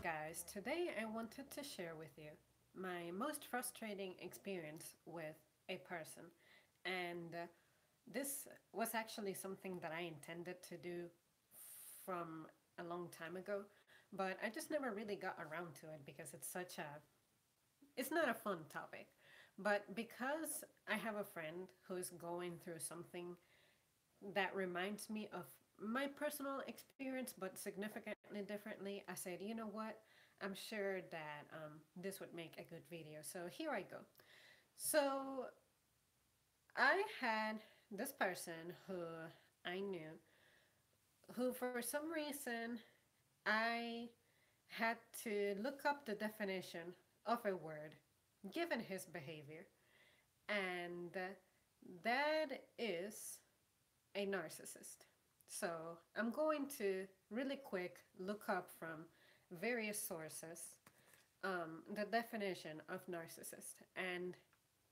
guys? Today I wanted to share with you my most frustrating experience with a person. And this was actually something that I intended to do from a long time ago, but I just never really got around to it because it's not a fun topic. But because I have a friend who's going through something that reminds me of my personal experience, but significantly differently, I said, you know what? I'm sure that this would make a good video. So here I go. So I had this person who I knew, who for some reason I had to look up the definition of a word given his behavior, and that is a narcissist. So I'm going to really quick look up from various sources the definition of narcissist. And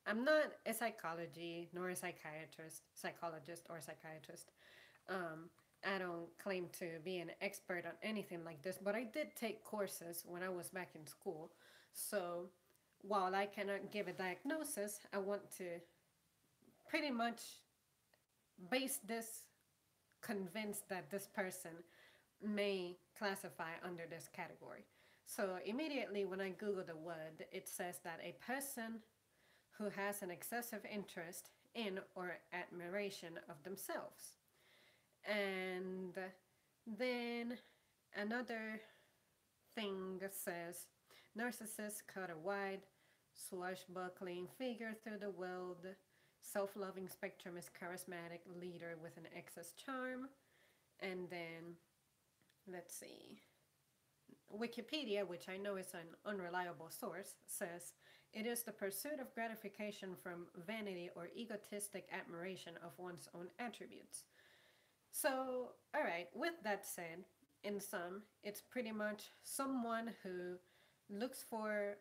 I'm not a psychology nor a psychologist or psychiatrist. I don't claim to be an expert on anything like this, but I did take courses when I was back in school. So while I cannot give a diagnosis, I want to pretty much base this convinced that this person may classify under this category. So immediately when I Google the word, it says that a person who has an excessive interest in or admiration of themselves. And then another thing says narcissists cut a wide, swashbuckling figure through the world. Self-loving spectrum is charismatic leader with an excess charm. And then, let's see, Wikipedia, which I know is an unreliable source, says it is the pursuit of gratification from vanity or egotistic admiration of one's own attributes. So, alright, with that said, in sum, it's pretty much someone who looks for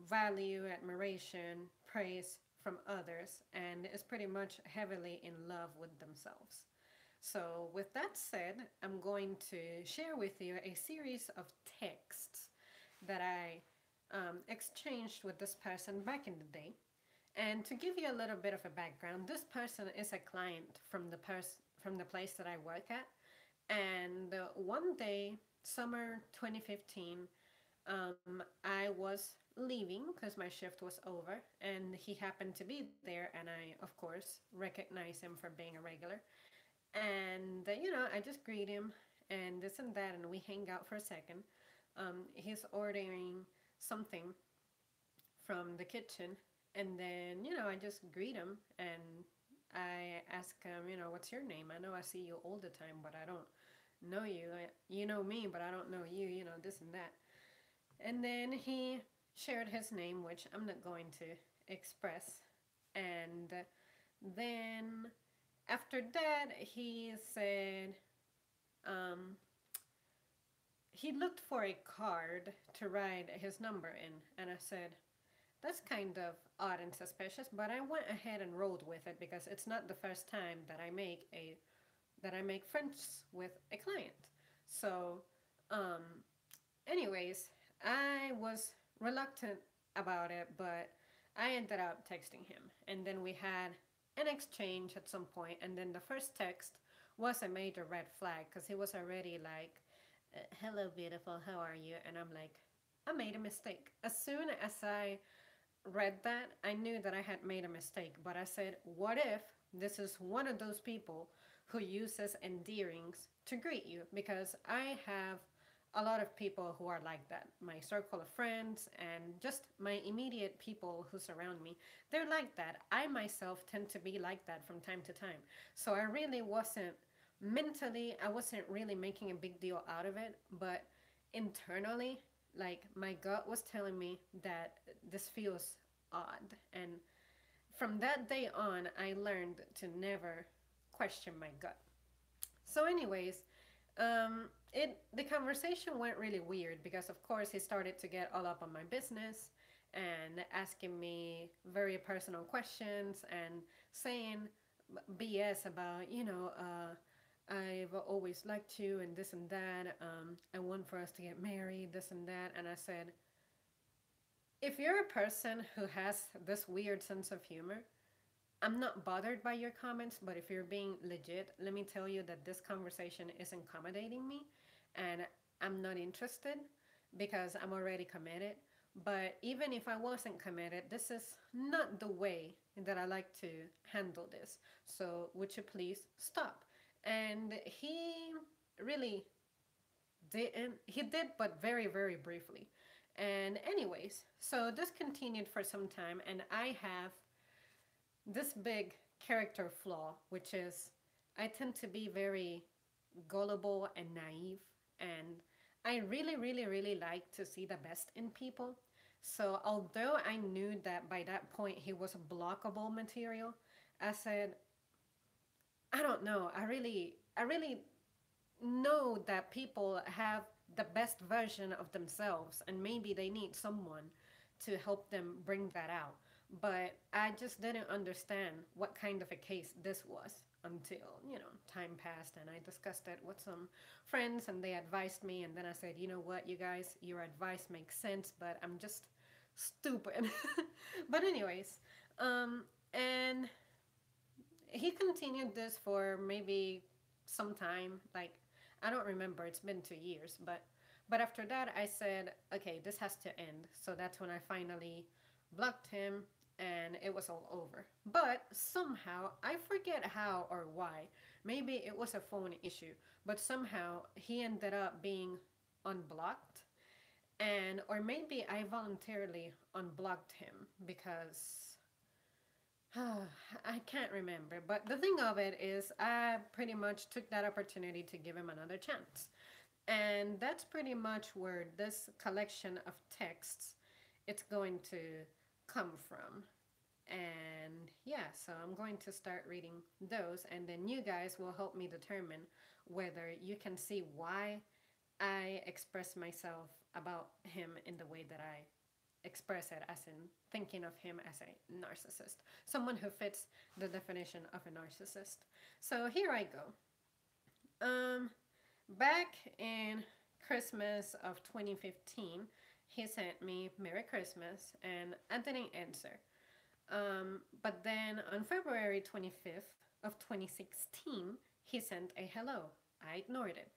value, admiration, praise from others, and is pretty much heavily in love with themselves. So, with that said, I'm going to share with you a series of texts that I exchanged with this person back in the day. And to give you a little bit of a background, this person is a client from the place that I work at. And one day, summer 2015, I was leaving because my shift was over, and he happened to be there, and I, of course, recognize him for being a regular. And I just greet him and this and that, and we hang out for a second. He's ordering something from the kitchen, and then I just greet him and I ask him, what's your name? I know I see you all the time, but I don't know you. You know me, but I don't know you. This and that. And then he shared his name, which I'm not going to express. And then after that, he said um, he looked for a card to write his number in. And I said, that's kind of odd and suspicious, but I went ahead and rolled with it because it's not the first time that I make friends with a client. So, um, anyways, I was reluctant about it, but I ended up texting him. And then we had an exchange at some point, and then the first text was a major red flag because he was already like, hello, beautiful, how are you? And I'm like, I made a mistake. As soon as I read that, I knew that I had made a mistake, but I said, what if this is one of those people who uses endearings to greet you? Because I have a lot of people who are like that. My circle of friends and just my immediate people who surround me, they're like that. I myself tend to be like that from time to time. So I really wasn't mentally, I wasn't really making a big deal out of it, but internally, like my gut was telling me that this feels odd. And from that day on, I learned to never question my gut. So, anyways, the conversation went really weird because of course he started to get all up on my business and asking me very personal questions and saying BS about I've always liked you and this and that. I want for us to get married, this and that. And I said, if you're a person who has this weird sense of humor, I'm not bothered by your comments, but if you're being legit, let me tell you that this conversation is accommodating me and I'm not interested because I'm already committed. But even if I wasn't committed, this is not the way that I like to handle this. So would you please stop? And he really didn't. He did, but very, very briefly. And, anyways, so this continued for some time, and I have this big character flaw, which is I tend to be very gullible and naive, and I really, really, really like to see the best in people. So, although I knew that by that point he was blockable material, I said, I don't know. I really know that people have the best version of themselves and maybe they need someone to help them bring that out. But I just didn't understand what kind of a case this was until, time passed and I discussed it with some friends and they advised me. And then I said, you know what, you guys, your advice makes sense, but I'm just stupid. But, anyways, and he continued this for maybe some time. Like, I don't remember, it's been 2 years, but after that I said, okay, this has to end. So that's when I finally blocked him and it was all over. But somehow, I forget how or why, maybe it was a phone issue, but somehow he ended up being unblocked, and or maybe I voluntarily unblocked him because I can't remember, but the thing of it is, I pretty much took that opportunity to give him another chance. And that's pretty much where this collection of texts it's going to come from. And yeah, so I'm going to start reading those, and then you guys will help me determine whether you can see why I express myself about him in the way that I express it, as in thinking of him as a narcissist, someone who fits the definition of a narcissist. So here I go. Back in Christmas of 2015, he sent me Merry Christmas, and I didn't answer. But then on February 25th of 2016, he sent a hello. I ignored it.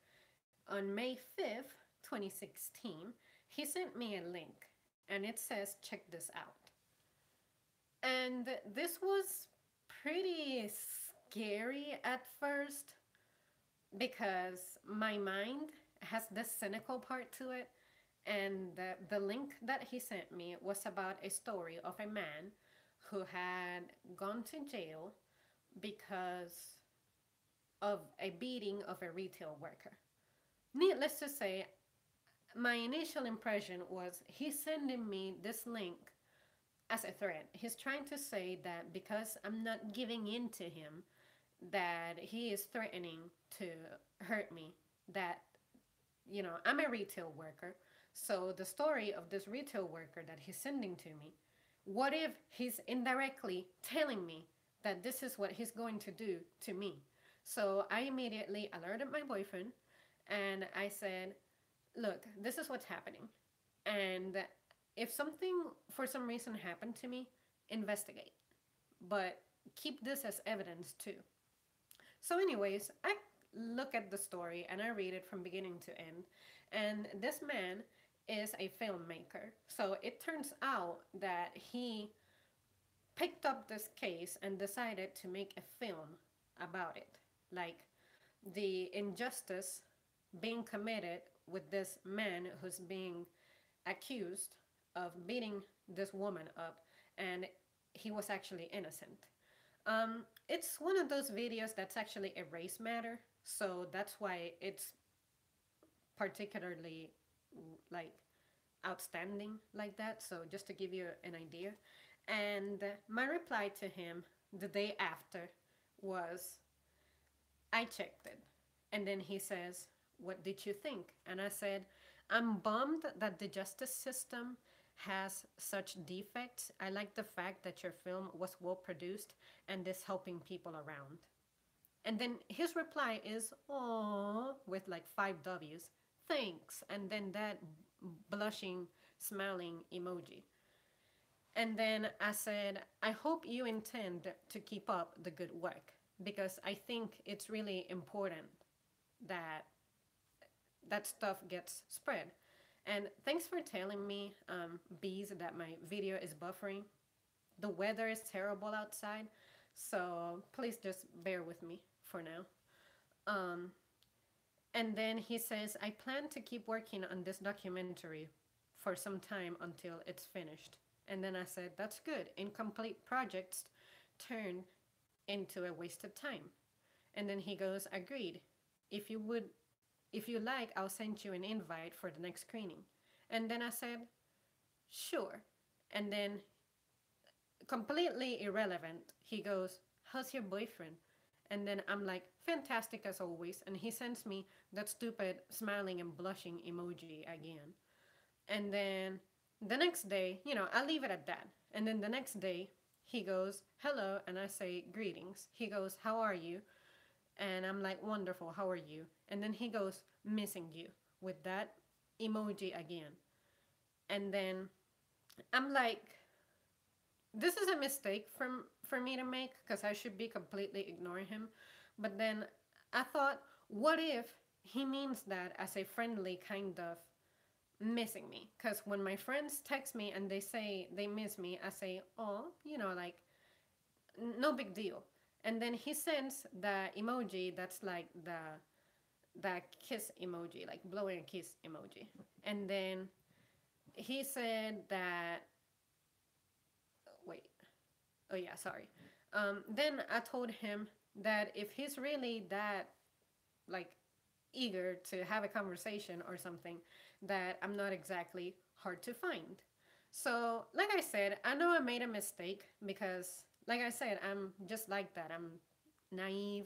On May 5th, 2016, he sent me a link and it says, check this out. And this was pretty scary at first because my mind has this cynical part to it. And the link that he sent me was about a story of a man who had gone to jail because of a beating of a retail worker. Needless to say, my initial impression was he's sending me this link as a threat. He's trying to say that because I'm not giving in to him, that he is threatening to hurt me. That, I'm a retail worker. So the story of this retail worker that he's sending to me, what if he's indirectly telling me that this is what he's going to do to me? So I immediately alerted my boyfriend and I said, look, this is what's happening. And if something for some reason happened to me, investigate. But keep this as evidence too. So, anyways, I look at the story and I read it from beginning to end. And this man is a filmmaker. So it turns out that he picked up this case and decided to make a film about it. Like the injustice being committed with this man who's being accused of beating this woman up, and he was actually innocent. It's one of those videos that's actually a race matter, so that's why it's particularly like outstanding like that. So just to give you an idea, and my reply to him the day after was, I checked it. And then he says, what did you think? And I said, I'm bummed that the justice system has such defects. I like the fact that your film was well produced and is helping people around. And then his reply is, "Oh," with like five W's. "Thanks." And then that blushing, smiling emoji. And then I said, "I hope you intend to keep up the good work because I think it's really important that that stuff gets spread. And thanks for telling me, Bees, that my video is buffering. The weather is terrible outside, so please just bear with me for now." Um, and then he says, "I plan to keep working on this documentary for some time until it's finished." And then I said, "That's good. Incomplete projects turn into a waste of time." And then he goes, "Agreed. If you would, if you like, I'll send you an invite for the next screening." And then I said, "Sure." And then, completely irrelevant, he goes, "How's your boyfriend?" And then I'm like, "Fantastic as always." And he sends me that stupid smiling and blushing emoji again. And then the next day, I leave it at that. And then the next day, he goes, "Hello." And I say, "Greetings." He goes, "How are you?" And I'm like, "Wonderful. How are you?" And then he goes, "Missing you," with that emoji again. And then I'm like, this is a mistake for me to make because I should be completely ignoring him. But then I thought, what if he means that as a friendly kind of missing me? Because when my friends text me and they say they miss me, I say, "Oh, like, no big deal." And then he sends the emoji that's like the kiss emoji, like blowing a kiss emoji. And then he said that, wait, oh yeah, sorry. Then I told him that if he's really that, like, eager to have a conversation or something, that I'm not exactly hard to find. So, like I said, I know I made a mistake because, like I said, I'm just like that. I'm naive,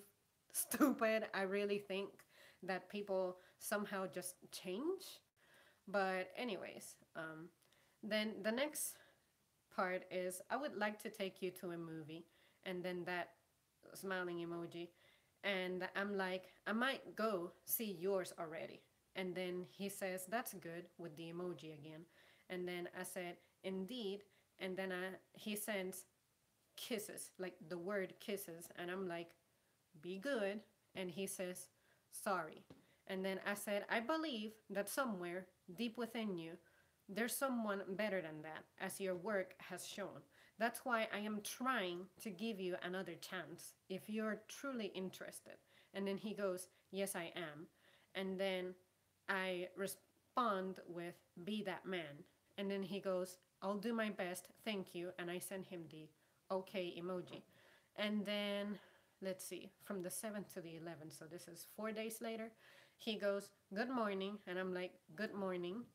stupid. I really think that people somehow just change. But, anyways, then the next part is, "I would like to take you to a movie." And then that smiling emoji. And I'm like, "I might go see yours already." And then he says, "That's good," with the emoji again. And then I said, "Indeed." And then he sends kisses, like the word kisses. And I'm like, "Be good." And he says, "Sorry." And then I said, "I believe that somewhere deep within you, there's someone better than that, as your work has shown. That's why I am trying to give you another chance if you're truly interested." And then he goes, "Yes, I am." And then I respond with, "Be that man." And then he goes, "I'll do my best, thank you." And I send him the okay emoji. And then, let's see, from the 7th to the 11th, so this is 4 days later, he goes, "Good morning." And I'm like, "Good morning."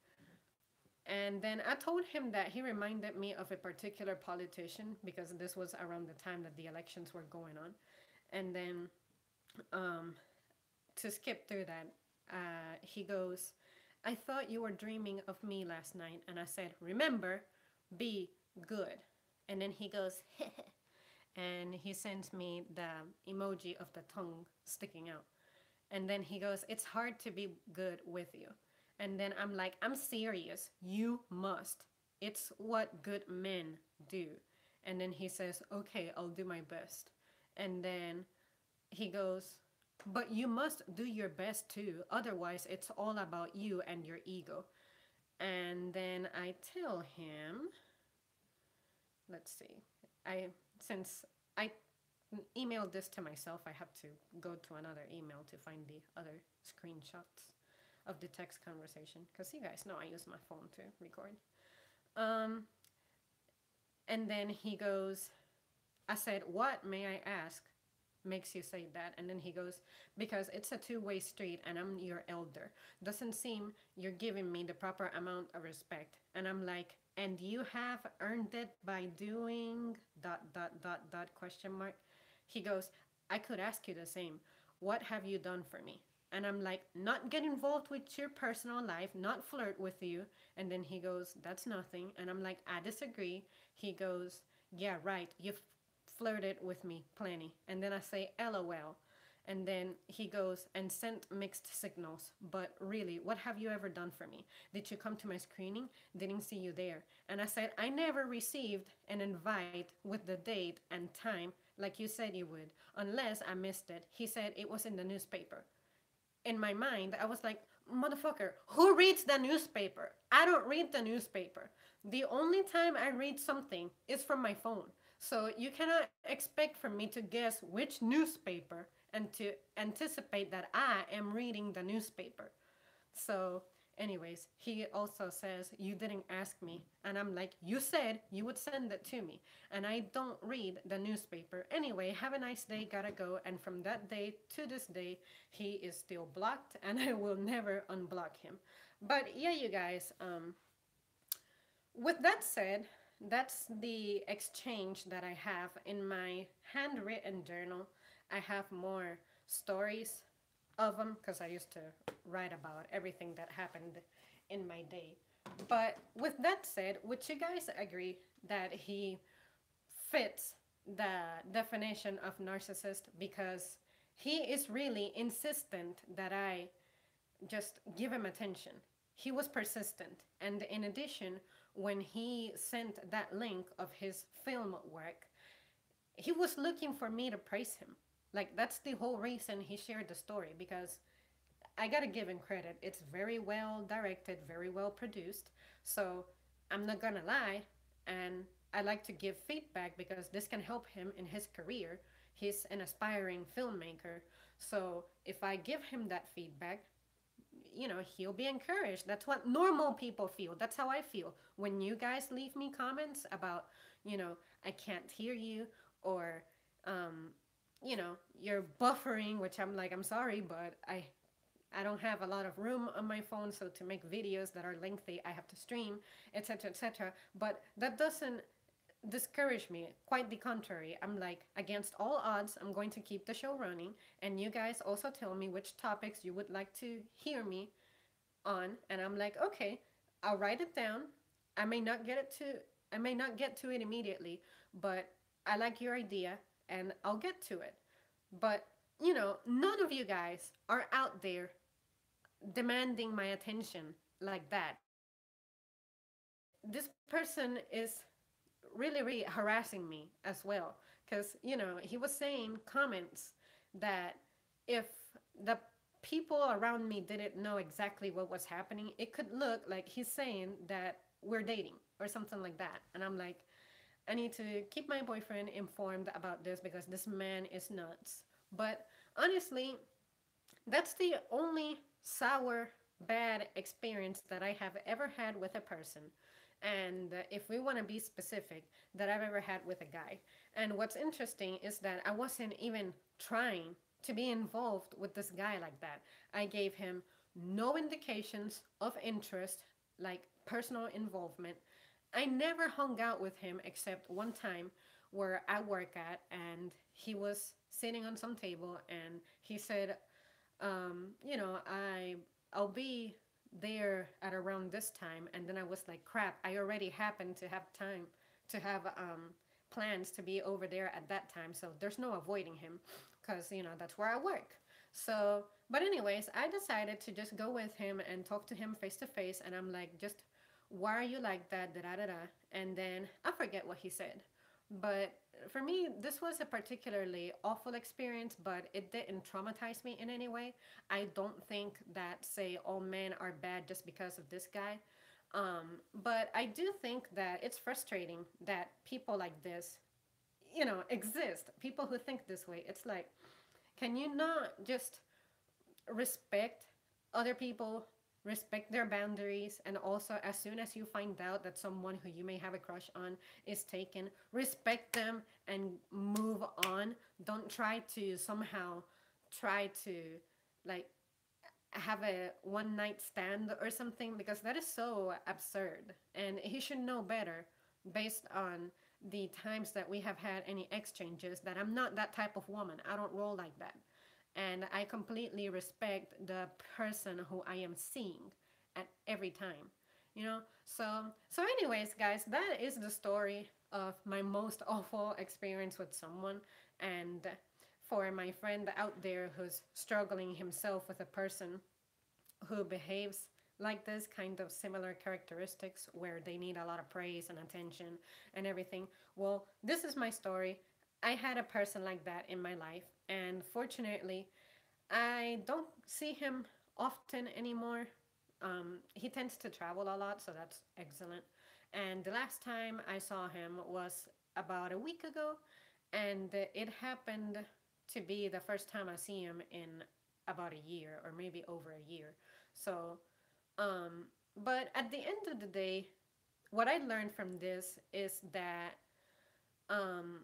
And then I told him that he reminded me of a particular politician because this was around the time that the elections were going on. And then, um, to skip through that, he goes, "I thought you were dreaming of me last night." And I said, "Remember, be good." And then he goes, and he sends me the emoji of the tongue sticking out. And then he goes, "It's hard to be good with you." And then I'm like, "I'm serious. You must. It's what good men do." And then he says, "Okay, I'll do my best." And then he goes, "But you must do your best too. Otherwise, it's all about you and your ego." And then I tell him, let's see, since I emailed this to myself, I have to go to another email to find the other screenshots of the text conversation because you guys know I use my phone to record. Um, and then he goes, I said, "What, may I ask, makes you say that?" And then he goes, "Because it's a two-way street and I'm your elder. Doesn't seem you're giving me the proper amount of respect." And I'm like, "And you have earned it by doing dot dot dot dot question mark." He goes, "I could ask you the same. What have you done for me?" And I'm like, "Not get involved with your personal life, not flirt with you." And then he goes, "That's nothing." And I'm like, "I disagree." He goes, "Yeah, right. You've flirted with me plenty." And then I say, "LOL." And then he goes and sent mixed signals. But really, what have you ever done for me? Did you come to my screening? Didn't see you there. And I said, I never received an invite with the date and time like you said you would, unless I missed it. He said it was in the newspaper. In my mind, I was like, motherfucker, who reads the newspaper? I don't read the newspaper. The only time I read something is from my phone. So you cannot expect for me to guess which newspaper and to anticipate that I am reading the newspaper. So, anyways, he also says, you didn't ask me. And I'm like, you said you would send it to me. And I don't read the newspaper. Anyway, have a nice day, gotta go. And from that day to this day, he is still blocked, and I will never unblock him. But yeah, you guys, with that said, that's the exchange that I have in my handwritten journal. I have more stories of them because I used to write about everything that happened in my day. But with that said, would you guys agree that he fits the definition of narcissist because he is really insistent that I just give him attention. He was persistent. And in addition, when he sent that link of his film work, he was looking for me to praise him. Like, that's the whole reason he shared the story because I gotta give him credit. It's very well directed, very well produced. So I'm not gonna lie, and I like to give feedback because this can help him in his career. He's an aspiring filmmaker. So if I give him that feedback, he'll be encouraged. That's what normal people feel. That's how I feel. When you guys leave me comments about, I can't hear you, or, you're buffering, which I'm like, I'm sorry, but I don't have a lot of room on my phone, so to make videos that are lengthy, I have to stream, etc., etc. But that doesn't discourage me. Quite the contrary. I'm like, against all odds, I'm going to keep the show running. And you guys also tell me which topics you would like to hear me on. And I'm like, okay, I'll write it down. I may not get it to I may not get to it immediately, but I like your idea and I'll get to it. But, none of you guys are out there demanding my attention like that. This person is really, really harassing me as well. Because, he was saying comments that if the people around me didn't know exactly what was happening, it could look like he's saying that we're dating or something like that. And I'm like, I need to keep my boyfriend informed about this because this man is nuts. But honestly, that's the only sour, bad experience that I have ever had with a person. And if we want to be specific, that I've ever had with a guy. And what's interesting is that I wasn't even trying to be involved with this guy like that. I gave him no indications of interest, like personal involvement. I never hung out with him except one time where I work at, and he was sitting on some table, and he said, I'll be there at around this time. And then I was like, crap, I already happened to have time to have plans to be over there at that time. So there's no avoiding him because, that's where I work. So, but anyways, I decided to just go with him and talk to him face to face. And I'm like, just, why are you like that? Da da da da. And then I forget what he said. But for me, this was a particularly awful experience, but it didn't traumatize me in any way. I don't think that, say, all men are bad just because of this guy. But I do think that it's frustrating that people like this, exist. People who think this way. It's like, can you not just respect other people, respect their boundaries, and also as soon as you find out that someone who you may have a crush on is taken, respect them and move on. Don't try to somehow try to like have a one night stand or something because that is so absurd and he should know better based on the times that we have had any exchanges that I'm not that type of woman. I don't roll like that, and I completely respect the person who I am seeing at every time. So anyways, guys, that is the story of my most awful experience with someone. And for my friend out there who's struggling himself with a person who behaves like this kind of similar characteristics where they need a lot of praise and attention and everything. Well, this is my story. I had a person like that in my life, and fortunately, I don't see him often anymore. He tends to travel a lot, so that's excellent. And the last time I saw him was about a week ago, and it happened to be the first time I see him in about a year or maybe over a year. So, um, but at the end of the day, what I learned from this is that um,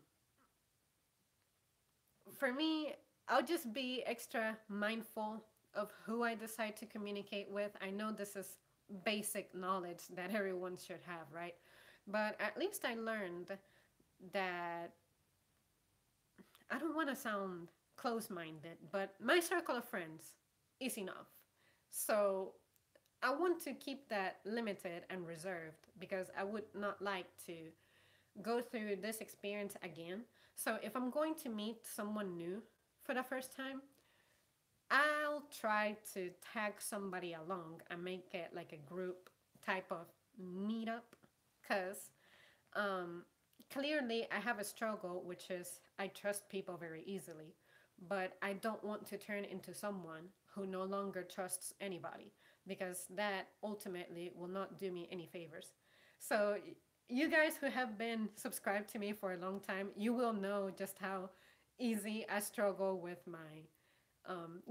for me, I'll just be extra mindful of who I decide to communicate with. I know this is basic knowledge that everyone should have, right? But at least I learned that I don't want to sound close minded, but my circle of friends is enough. So I want to keep that limited and reserved because I would not like to go through this experience again. So if I'm going to meet someone new for the first time, I'll try to tag somebody along and make it like a group type of meetup because um, clearly I have a struggle, which is I trust people very easily, but I don't want to turn into someone who no longer trusts anybody because that ultimately will not do me any favors. So, you guys who have been subscribed to me for a long time, you will know just how easy I struggle with my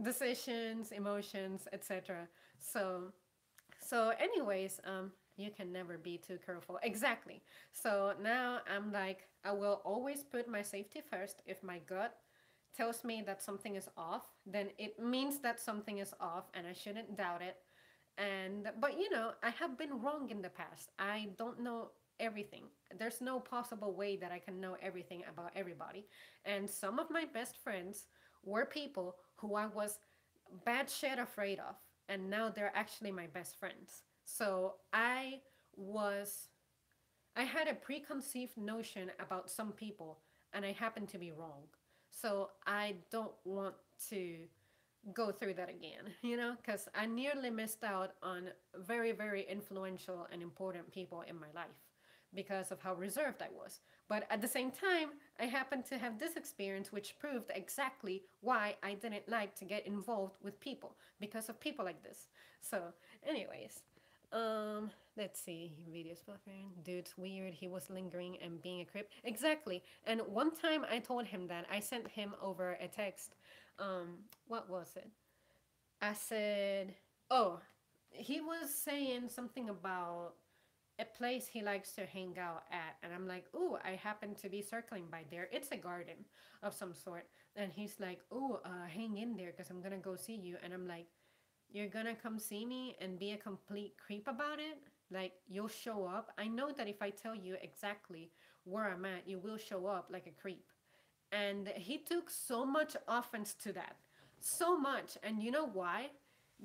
decisions, emotions, etc. So, anyways, you can never be too careful. Exactly. So now I'm like, I will always put my safety first. If my gut tells me that something is off, then it means that something is off, and I shouldn't doubt it. And but I have been wrong in the past. I don't know everything. There's no possible way that I can know everything about everybody. And some of my best friends were people who I was bad shit afraid of, and now they're actually my best friends. So was I had a preconceived notion about some people, and I happened to be wrong. So I don't want to go through that again, because I nearly missed out on very, very influential and important people in my life because of how reserved I was. But at the same time, I happened to have this experience which proved exactly why I didn't like to get involved with people because of people like this. So, anyways, let's see. Videos buffering. Dude's weird. He was lingering and being a creep. Exactly. And one time I told him that I sent him over a text. What was it? I said, oh, he was saying something about a place he likes to hang out at. And I'm like, ooh, I happen to be circling by there. It's a garden of some sort. And he's like, ooh, hang in there because I'm going to go see you. And I'm like, you're going to come see me and be a complete creep about it? Like, you'll show up. I know that if I tell you exactly where I'm at, you will show up like a creep. And he took so much offense to that. So much. And you know why?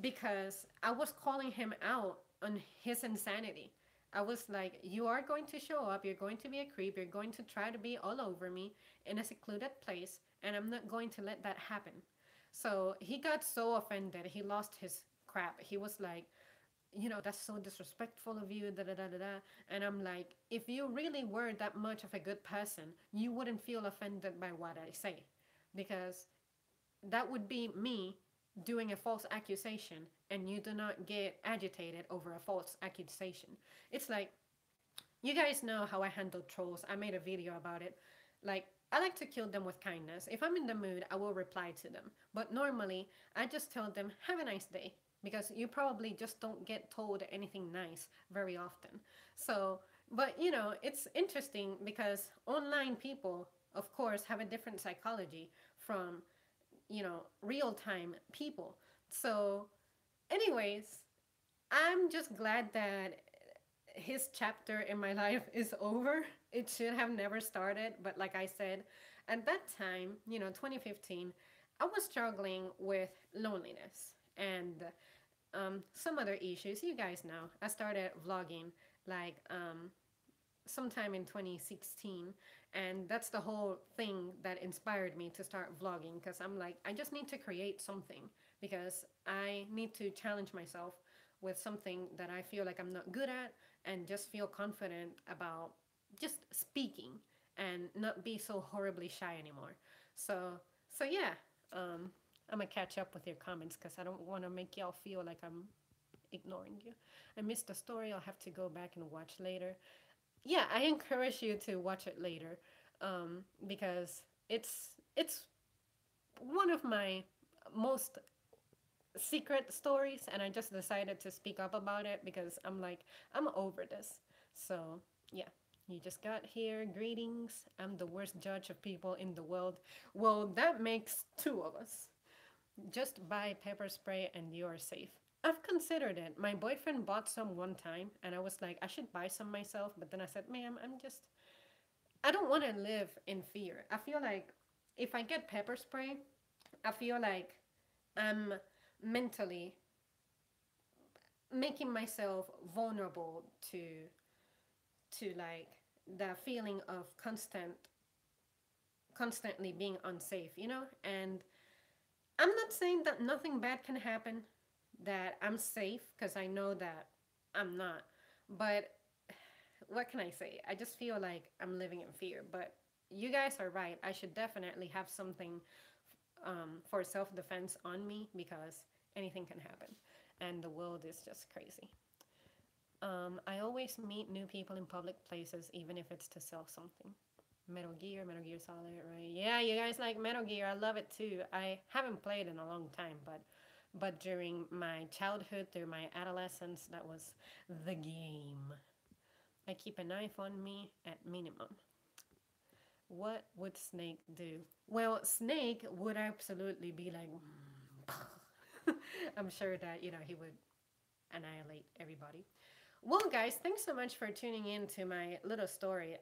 Because I was calling him out on his insanity. I was like, you are going to show up, you're going to be a creep, you're going to try to be all over me in a secluded place, and I'm not going to let that happen. So he got so offended, he lost his crap. He was like, that's so disrespectful of you, da da da da da. And I'm like, if you really were that much of a good person, you wouldn't feel offended by what I say. Because that would be me doing a false accusation, and you do not get agitated over a false accusation. It's like, you guys know how I handle trolls. I made a video about it. Like, I like to kill them with kindness. If I'm in the mood, I will reply to them. But normally, I just tell them, have a nice day. Because you probably just don't get told anything nice very often. So, but it's interesting because online people, of course, have a different psychology from, real time people. So, anyways, I'm just glad that his chapter in my life is over. It should have never started, but like I said, at that time, 2015, I was struggling with loneliness and some other issues. You guys know, I started vlogging like sometime in 2016, and that's the whole thing that inspired me to start vlogging, because I'm like, I just need to create something, because I need to challenge myself with something that I feel like I'm not good at, and just feel confident about just speaking and not be so horribly shy anymore. So yeah, I'm gonna catch up with your comments because I don't want to make y'all feel like I'm ignoring you. I missed the story. I'll have to go back and watch later. Yeah, I encourage you to watch it later, because it's one of my most secret stories, and I just decided to speak up about it because I'm like, I'm over this. So yeah, you just got here. Greetings. I'm the worst judge of people in the world. Well, that makes two of us. Just buy pepper spray and you're safe. I've considered it. My boyfriend bought some one time, and I was like, I should buy some myself. But then I said, ma'am, I don't want to live in fear. I feel like if I get pepper spray, I feel like I'm mentally making myself vulnerable to like the feeling of constantly being unsafe, And I'm not saying that nothing bad can happen, that I'm safe, because I know that I'm not. But what can I say? I just feel like I'm living in fear. But you guys are right. I should definitely have something for self defense on me, because anything can happen. And the world is just crazy. I always meet new people in public places, even if it's to sell something. Metal Gear Solid, right? Yeah, you guys like Metal Gear. I love it too. I haven't played in a long time, but during my childhood, through my adolescence, that was the game. I keep a knife on me at minimum. What would Snake do? Well, Snake would absolutely be like, I'm sure that he would annihilate everybody. Well, guys, thanks so much for tuning in to my little story.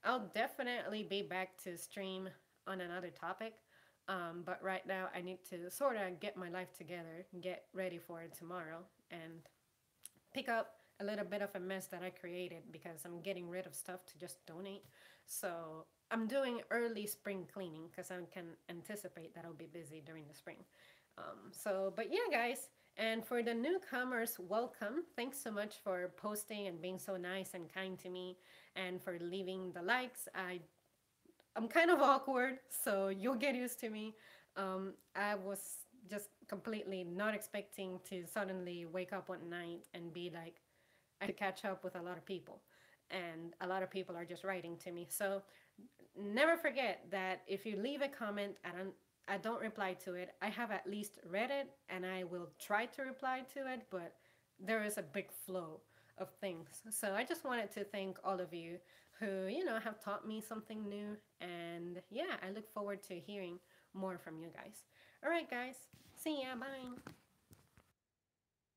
I'll definitely be back to stream on another topic. But right now, I need to sort of get my life together, get ready for tomorrow, and pick up a little bit of a mess that I created, because I'm getting rid of stuff to just donate. So I'm doing early spring cleaning because I can anticipate that I'll be busy during the spring. But yeah, guys, and for the newcomers, welcome. Thanks so much for posting and being so nice and kind to me, and for leaving the likes. I'm kind of awkward, so you'll get used to me. I was just completely not expecting to suddenly wake up one night and be like, I have to catch up with a lot of people, and a lot of people are just writing to me. So never forget that if you leave a comment and I don't reply to it, I have at least read it and I will try to reply to it, but there is a big flow of things. So I just wanted to thank all of you who, have taught me something new. And yeah, I look forward to hearing more from you guys. All right, guys. See ya. Bye.